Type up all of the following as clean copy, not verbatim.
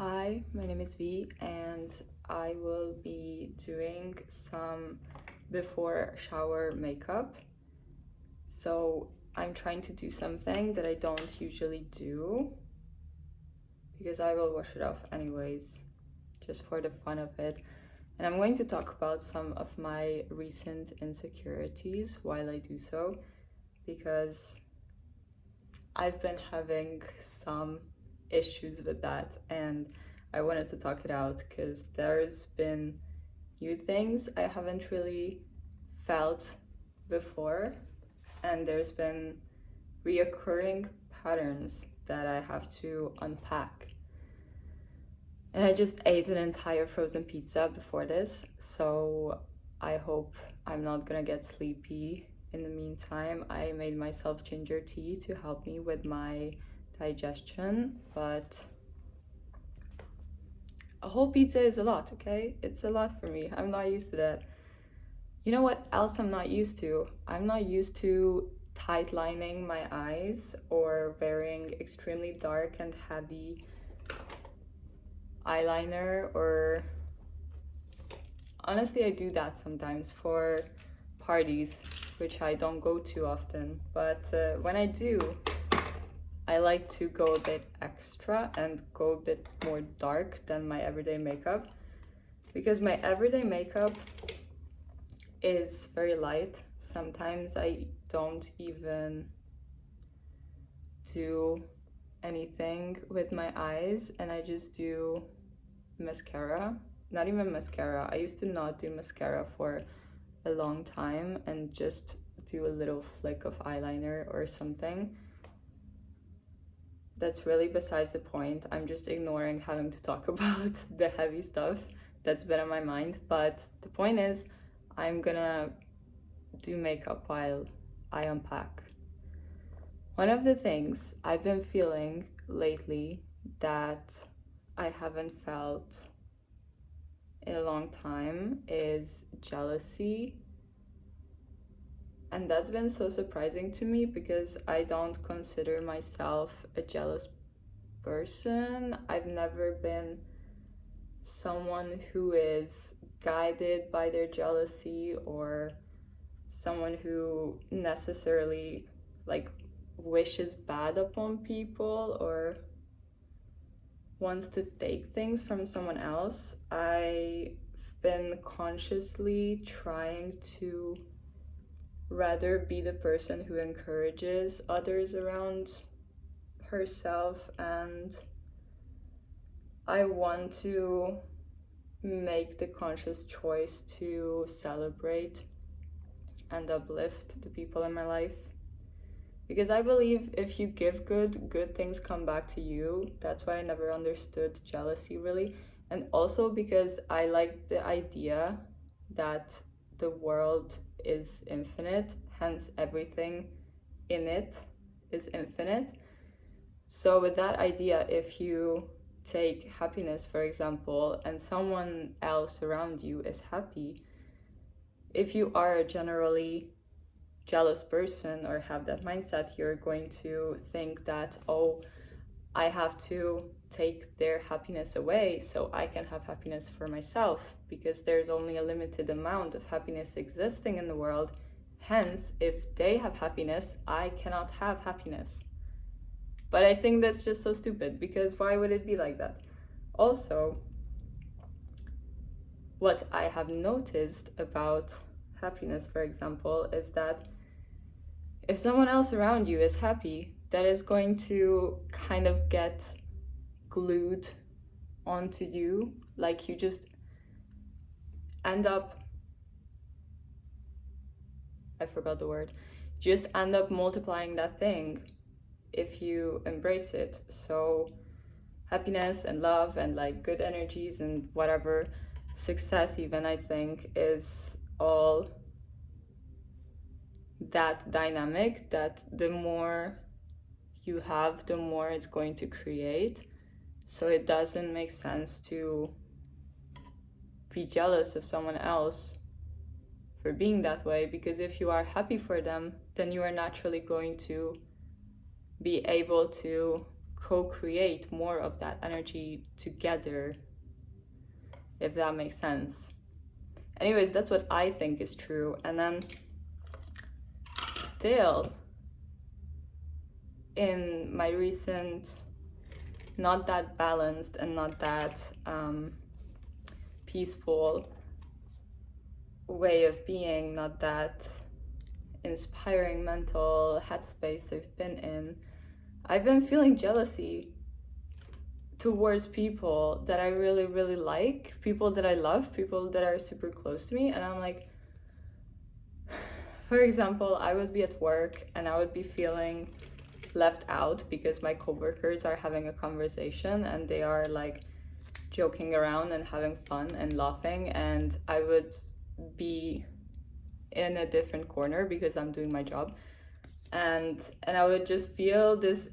Hi, my name is V, and I will be doing some before shower makeup. So I'm trying to do something that I don't usually do because I will wash it off anyways, just for the fun of it. And I'm going to talk about some of my recent insecurities while I do so, because I've been having some issues with that, and I wanted to talk it out because there's been new things I haven't really felt before, and there's been reoccurring patterns that I have to unpack. And I just ate an entire frozen pizza before this, so I hope I'm not gonna get sleepy. In the meantime, I made myself ginger tea to help me with my digestion, but a whole pizza is a lot, okay? It's a lot for me. I'm not used to that. You know what else I'm not used to? I'm not used to tight lining my eyes or wearing extremely dark and heavy eyeliner, or honestly, I do that sometimes for parties, which I don't go to often, but when I do, I like to go a bit extra and go a bit more dark than my everyday makeup, because my everyday makeup is very light. Sometimes I don't even do anything with my eyes and I just do mascara. Not even mascara. I used to not do mascara for a long time and just do a little flick of eyeliner or something. That's really besides the point. I'm just ignoring having to talk about the heavy stuff that's been on my mind. But the point is, I'm gonna do makeup while I unpack. One of the things I've been feeling lately that I haven't felt in a long time is jealousy. And that's been so surprising to me because I don't consider myself a jealous person. I've never been someone who is guided by their jealousy or someone who necessarily wishes bad upon people or wants to take things from someone else. I've been consciously trying to rather be the person who encourages others around herself, and I want to make the conscious choice to celebrate and uplift the people in my life, because I believe if you give good things come back to you. That's why I never understood jealousy really. And also because I like the idea that the world is infinite, hence everything in it is infinite. So with that idea, if you take happiness, for example, and someone else around you is happy, if you are a generally jealous person or have that mindset, you're going to think that, oh, I have to take their happiness away so I can have happiness for myself, because there's only a limited amount of happiness existing in the world. Hence, if they have happiness, I cannot have happiness. But I think that's just so stupid, because why would it be like that? Also, what I have noticed about happiness, for example, is that if someone else around you is happy, that is going to kind of get glued onto you. Like you just end up, I forgot the word, just end up multiplying that thing if you embrace it. So happiness and love and good energies and whatever, success even, I think is all that dynamic, that the more you have, the more it's going to create. So it doesn't make sense to be jealous of someone else for being that way, because if you are happy for them, then you are naturally going to be able to co-create more of that energy together, if that makes sense. Anyways, that's what I think is true. And then still, in my recent not that balanced and not that peaceful way of being, not that inspiring mental headspace I've been feeling jealousy towards people that I really, really like, people that I love, people that are super close to me. And I'm like, for example, I would be at work and I would be feeling left out because my coworkers are having a conversation and they are like joking around and having fun and laughing, and I would be in a different corner because I'm doing my job, and I would just feel this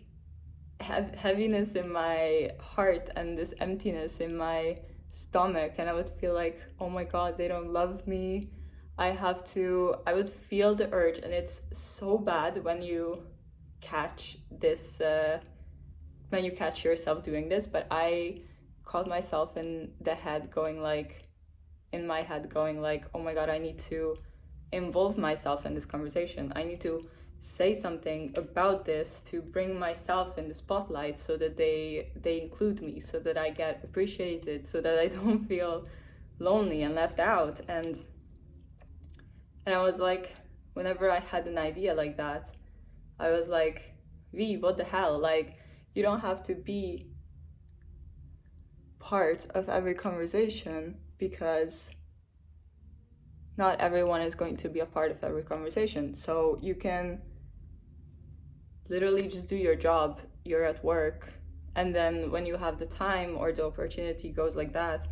heaviness in my heart and this emptiness in my stomach, and I would feel like, oh my god, they don't love me. I would feel the urge, and it's so bad when you catch this when you catch yourself doing this, but I caught myself in my head going like, oh my god, I need to involve myself in this conversation. I need to say something about this to bring myself in the spotlight so that they include me, so that I get appreciated, so that I don't feel lonely and left out. And I was like, whenever I had an idea like that, I was like, V, what the hell? Like, you don't have to be part of every conversation, because not everyone is going to be a part of every conversation. So you can literally just do your job. You're at work, and then when you have the time or the opportunity goes like that,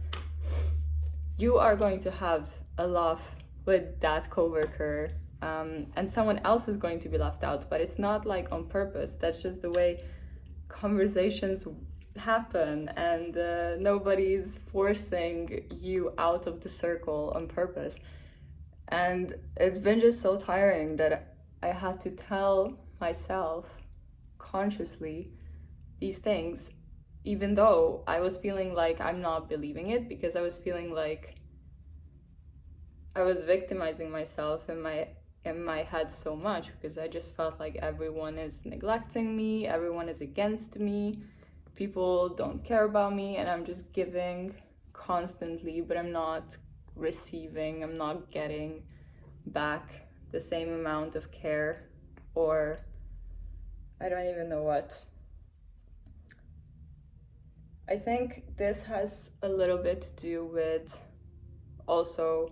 you are going to have a laugh with that coworker, and someone else is going to be left out. But it's not like on purpose. That's just the way conversations happen, and nobody's forcing you out of the circle on purpose. And it's been just so tiring that I had to tell myself consciously these things, even though I was feeling like I'm not believing it, because I was feeling like I was victimizing myself in my head so much, because I just felt like everyone is neglecting me, everyone is against me, people don't care about me, and I'm just giving constantly, but I'm not receiving, I'm not getting back the same amount of care, or I don't even know what. I think this has a little bit to do with also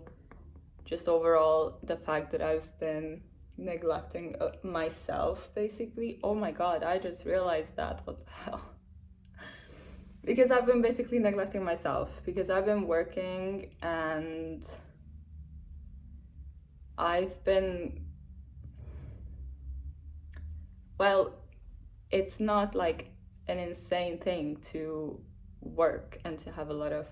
just overall the fact that I've been neglecting myself, basically. Oh my god, I just realized that. What the hell? Because I've been basically neglecting myself, because I've been working and I've been, well, it's not like an insane thing to work and to have a lot of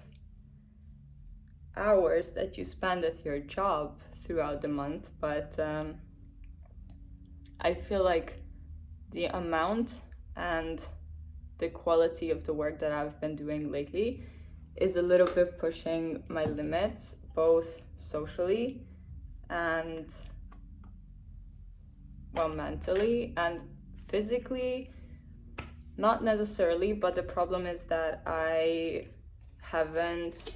hours that you spend at your job throughout the month, but I feel like the amount and the quality of the work that I've been doing lately is a little bit pushing my limits, both socially and, well, mentally and physically. Not necessarily, but the problem is that I haven't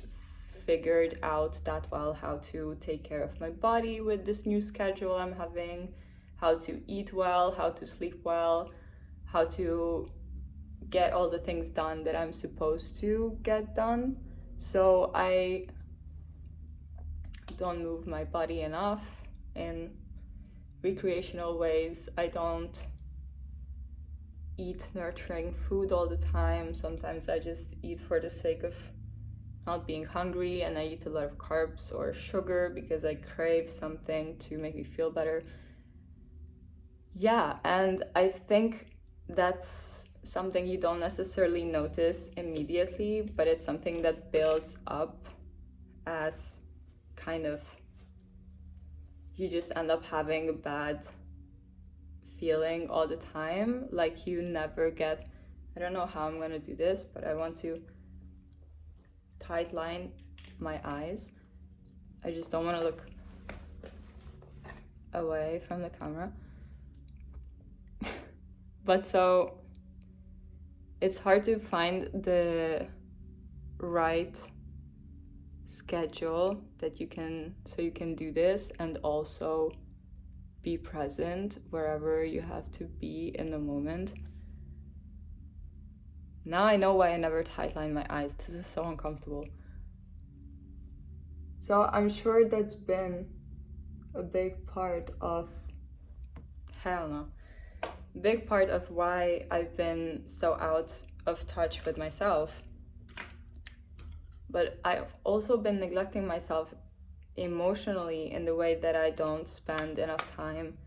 figured out that well how to take care of my body with this new schedule I'm having, how to eat well, how to sleep well, how to get all the things done that I'm supposed to get done. So I don't move my body enough in recreational ways. I don't eat nurturing food all the time. Sometimes I just eat for the sake of not being hungry, and I eat a lot of carbs or sugar because I crave something to make me feel better. Yeah, and I think that's something you don't necessarily notice immediately, but it's something that builds up as kind of, you just end up having a bad feeling all the time, like you never get I don't know how I'm gonna do this, but I want to tight line my eyes. I just don't want to look away from the camera. But so it's hard to find the right schedule that you can do this and also be present wherever you have to be in the moment. Now I know why I never tightline my eyes. This is so uncomfortable. So I'm sure that's been a big part of big part of why I've been so out of touch with myself. But I've also been neglecting myself emotionally in the way that I don't spend enough time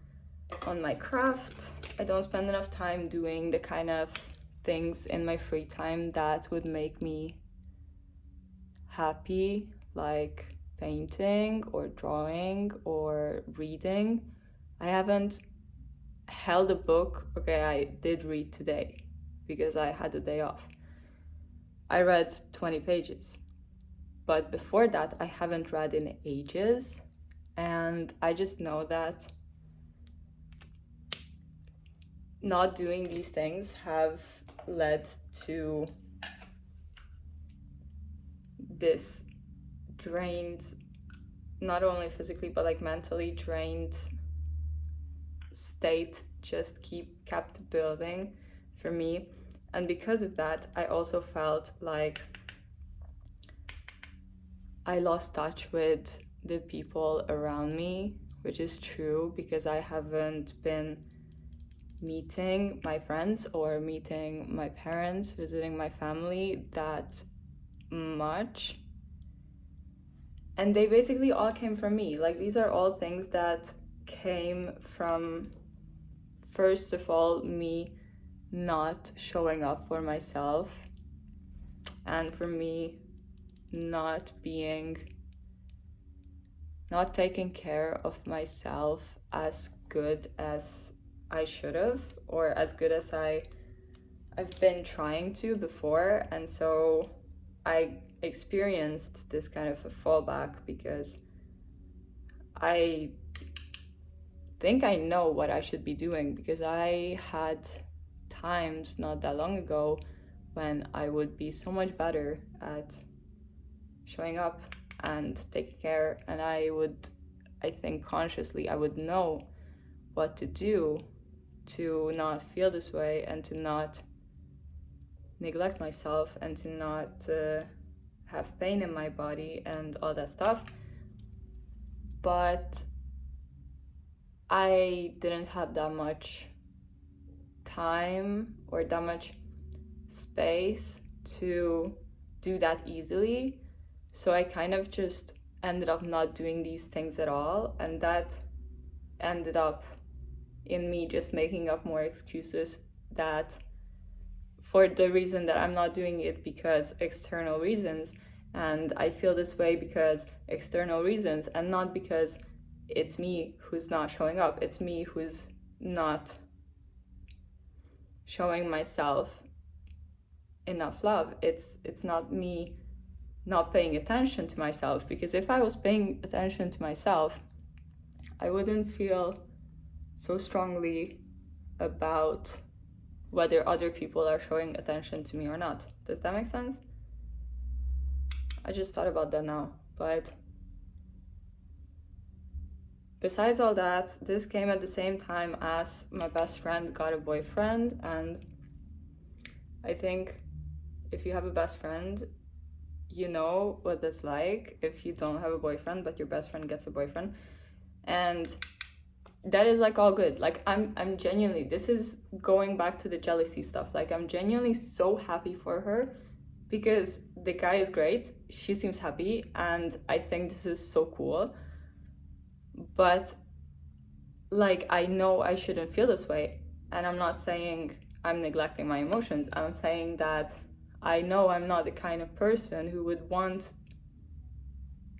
on my craft. I don't spend enough time doing the kind of things in my free time that would make me happy, like painting or drawing or reading. I haven't held a book. Okay, I did read today because I had a day off. I read 20 pages. But before that, I haven't read in ages. And I just know that not doing these things have led to this drained, not only physically, but like mentally drained state just kept building for me. And because of that, I also felt like I lost touch with the people around me, which is true because I haven't been meeting my friends or meeting my parents, visiting my family that much. And they basically all came from me. Like, these are all things that came from, first of all, me not showing up for myself, and for me not taking care of myself as good as I should have, or as good as I've been trying to before. And so I experienced this kind of a fallback because I think I know what I should be doing, because I had times not that long ago when I would be so much better at showing up and taking care, and I think consciously I would know what to do to not feel this way and to not neglect myself and to not have pain in my body and all that stuff. But I didn't have that much time or that much space to do that easily. So I kind of just ended up not doing these things at all. And that ended up in me just making up more excuses that for the reason that I'm not doing it because external reasons. And I feel this way because external reasons, and not because it's me who's not showing up. It's me who's not showing myself enough love. It's not me not paying attention to myself, because if I was paying attention to myself, I wouldn't feel so strongly about whether other people are showing attention to me or not. Does that make sense? I just thought about that now. But besides all that, this came at the same time as my best friend got a boyfriend, and I think if you have a best friend, you know what that's like if you don't have a boyfriend but your best friend gets a boyfriend. And that is like all good. Like I'm genuinely, this is going back to the jealousy stuff, like I'm genuinely so happy for her because the guy is great, she seems happy, and I think this is so cool. But like, I know I shouldn't feel this way, and I'm not saying I'm neglecting my emotions. I'm saying that I know I'm not the kind of person who would want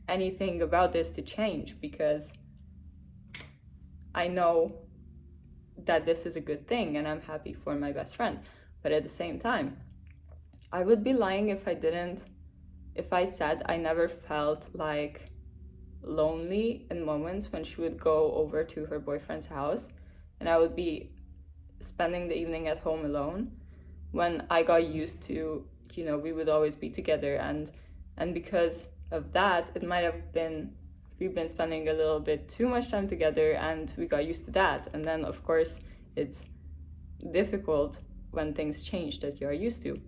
anything about this to change, because I know that this is a good thing and I'm happy for my best friend. But at the same time, I would be lying if I said I never felt like lonely in moments when she would go over to her boyfriend's house and I would be spending the evening at home alone, when I got used to, we would always be together, and because of that, it might have been we've been spending a little bit too much time together and we got used to that. And then of course it's difficult when things change that you're used to.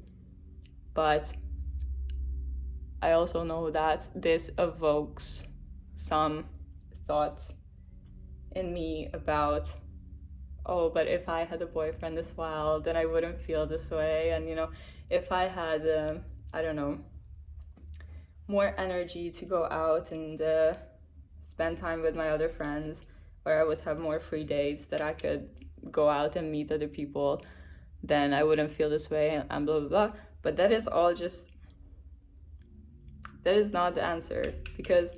But I also know that this evokes some thoughts in me about, oh, but if I had a boyfriend as well, then I wouldn't feel this way. And if I had I don't know, more energy to go out and spend time with my other friends, where I would have more free days that I could go out and meet other people, then I wouldn't feel this way, and blah blah blah. But that is not the answer, because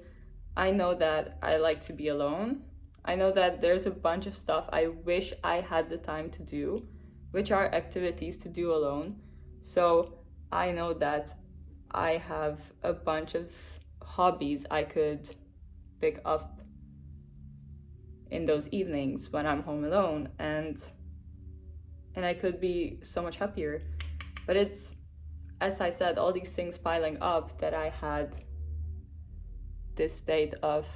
I know that I like to be alone. I know that there's a bunch of stuff I wish I had the time to do, which are activities to do alone. So I know that I have a bunch of hobbies I could pick up in those evenings when I'm home alone, and I could be so much happier. But it's, as I said, all these things piling up that I had this state of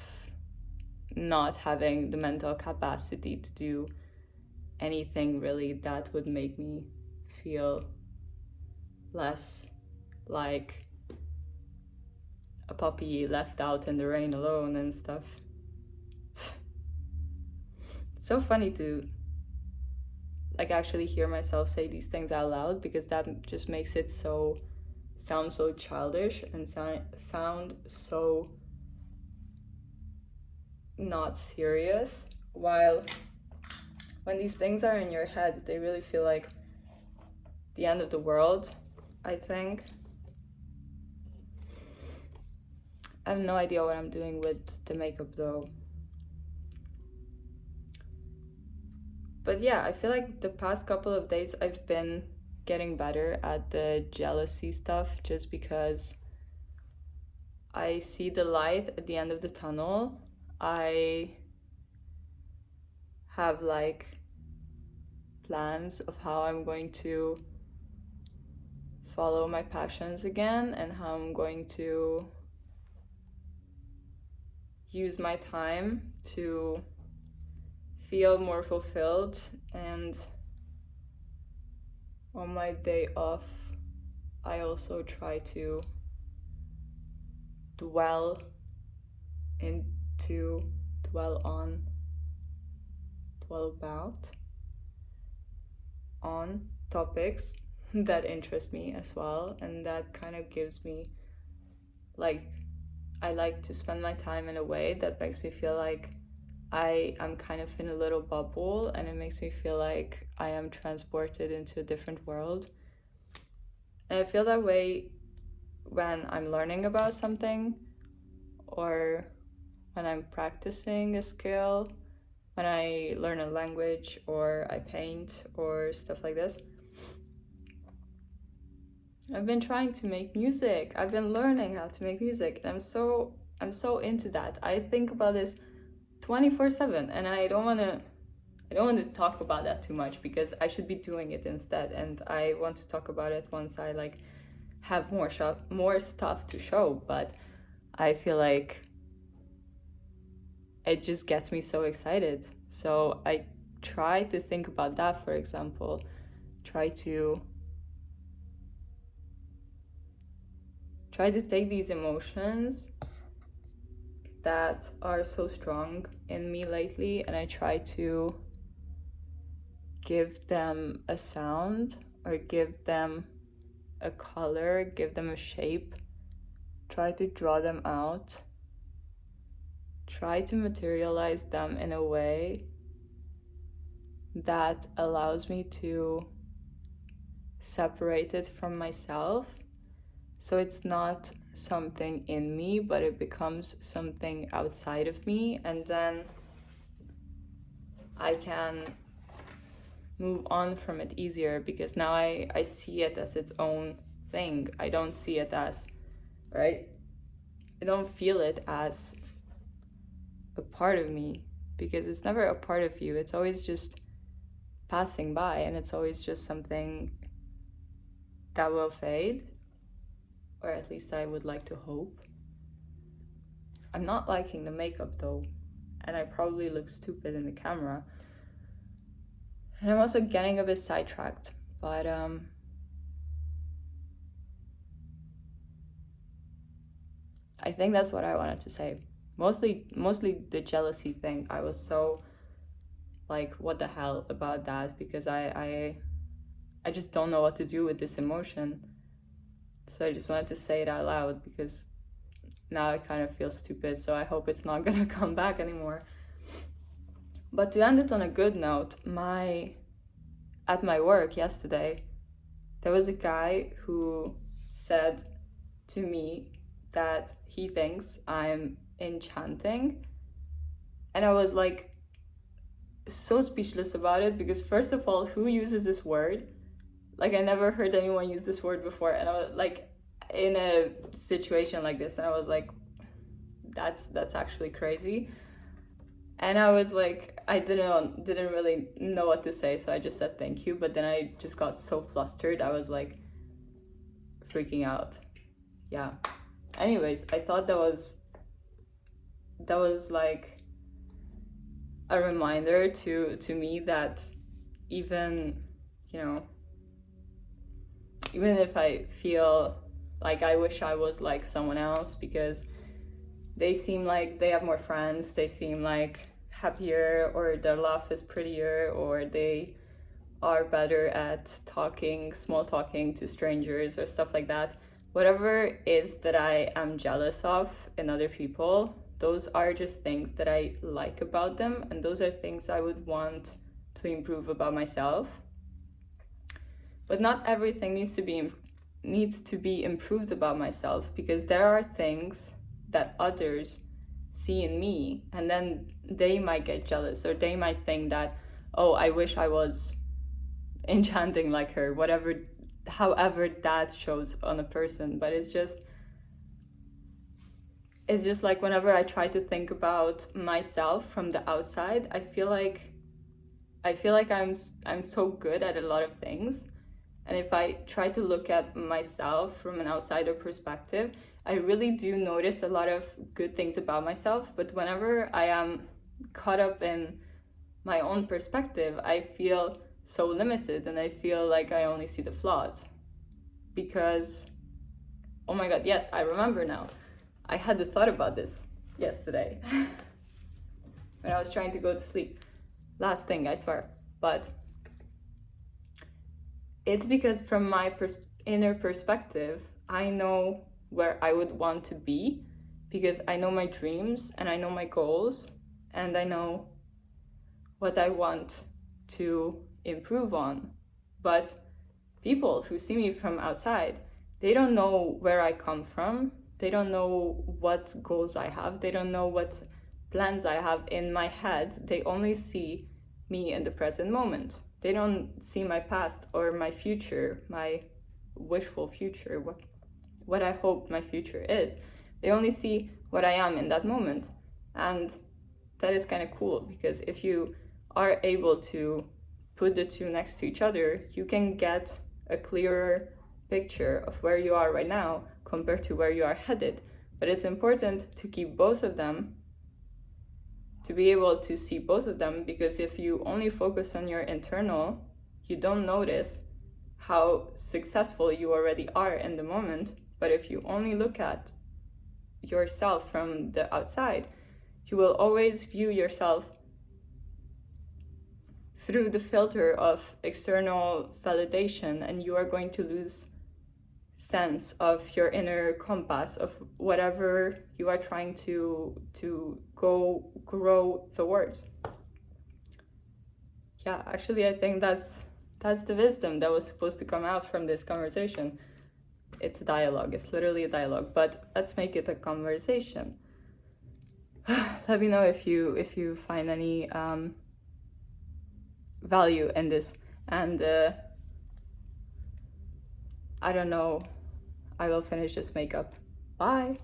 not having the mental capacity to do anything really that would make me feel less like a puppy left out in the rain alone and stuff. It's so funny to actually hear myself say these things out loud, because that just makes it sound so childish and sound so not serious, while when these things are in your head, they really feel like the end of the world, I think. I have no idea what I'm doing with the makeup though. But yeah, I feel like the past couple of days I've been getting better at the jealousy stuff, just because I see the light at the end of the tunnel. I have plans of how I'm going to follow my passions again, and how I'm going to use my time to feel more fulfilled. And on my day off, I also try to dwell on topics that interest me as well, and that kind of gives me I like to spend my time in a way that makes me feel like I am kind of in a little bubble, and it makes me feel like I am transported into a different world. And I feel that way when I'm learning about something, or when I'm practicing a skill, when I learn a language, or I paint, or stuff like this. I've been trying to make music. I've been learning how to make music, and I'm so into that. I think about this 24/7, and I don't want to talk about that too much, because I should be doing it instead, and I want to talk about it once I have more stuff to show. But I feel like it just gets me so excited. So I try to think about that, for example. Try to take these emotions that are so strong in me lately, and I try to give them a sound, or give them a color, give them a shape, try to draw them out, try to materialize them in a way that allows me to separate it from myself. So it's not something in me, but it becomes something outside of me, and then I can move on from it easier, because now I see it as its own thing. I don't see it as, right? I don't feel it as a part of me, because it's never a part of you. It's always just passing by, and it's always just something that will fade, or at least I would like to hope. I'm not liking the makeup though, and I probably look stupid in the camera. And I'm also getting a bit sidetracked, but I think that's what I wanted to say. Mostly the jealousy thing. I was so like, what the hell about that, because I just don't know what to do with this emotion. So I just wanted to say it out loud, because now I kind of feel stupid, so I hope it's not gonna come back anymore. But to end it on a good note, at my work yesterday, there was a guy who said to me that he thinks I'm enchanting. And I was like so speechless about it, because first of all, who uses this word? Like, I never heard anyone use this word before, and I was like, in a situation like this, and I was like, that's actually crazy. And I was like, I didn't really know what to say, so I just said thank you. But then I just got so flustered, I was like freaking out. Yeah. Anyways, I thought that was like a reminder to me that even, you know, even if I feel like I wish I was like someone else, because they seem like they have more friends, they seem like happier, or their laugh is prettier, or they are better at small talking to strangers or stuff like that. Whatever is that I am jealous of in other people, those are just things that I like about them, and those are things I would want to improve about myself. But not everything needs to be improved about myself, because there are things that others see in me, and then they might get jealous, or they might think that, oh, I wish I was enchanting like her, however that shows on a person. But it's just like, whenever I try to think about myself from the outside, I feel like I'm so good at a lot of things. And if I try to look at myself from an outsider perspective, I really do notice a lot of good things about myself. But whenever I am caught up in my own perspective, I feel so limited, and I feel like I only see the flaws. Because, oh my god, yes, I remember now. I had the thought about this yesterday when I was trying to go to sleep. Last thing, I swear. But it's because from my inner perspective, I know where I would want to be, because I know my dreams, and I know my goals, and I know what I want to improve on. But people who see me from outside, they don't know where I come from. They don't know what goals I have. They don't know what plans I have in my head. They only see me in the present moment. They don't see my past or my future, my wishful future, what I hope my future is. They only see what I am in that moment. And that is kind of cool, because if you are able to put the two next to each other, you can get a clearer picture of where you are right now compared to where you are headed. But it's important to keep both of them, to be able to see both of them, because if you only focus on your internal, you don't notice how successful you already are in the moment. But if you only look at yourself from the outside, you will always view yourself through the filter of external validation, and you are going to lose sense of your inner compass, of whatever you are trying to go grow towards. Yeah, actually, I think that's the wisdom that was supposed to come out from this conversation. It's a dialogue. It's literally a dialogue, but let's make it a conversation. Let me know if you find any value in this And I don't know, I will finish this makeup. Bye.